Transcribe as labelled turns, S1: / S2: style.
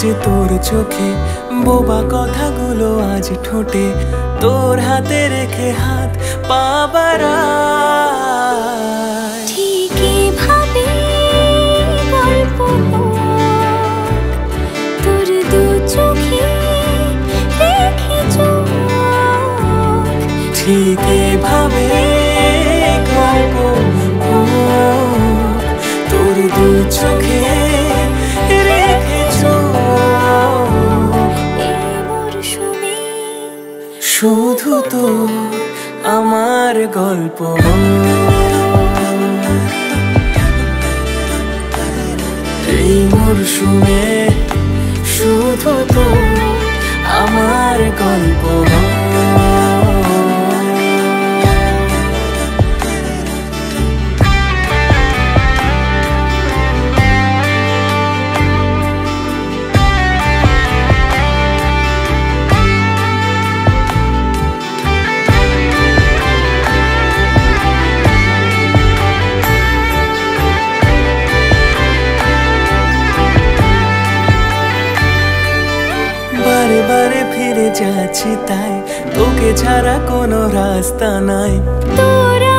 S1: যে তোর চোখে, বোবা কথাগুলো আজ ঠোঁটে, তোর হাতে রেখে হাত পা বাড়াই।
S2: ঠিকই ভাবে গল্প তোর দু চোখে রেখে চোখ,
S1: ঠিক এভাবে গল্প তোর দু চোখে রেখে চোখ।
S2: এই মরশুমে
S1: শুধু তো আমার গল্প, এই মরশুমে শুধু তো আমার গল্প। বারে বারে ফিরে যাচ্ছি তাই, তোকে ছাড়া কোনো রাস্তা নাই।
S2: তোরা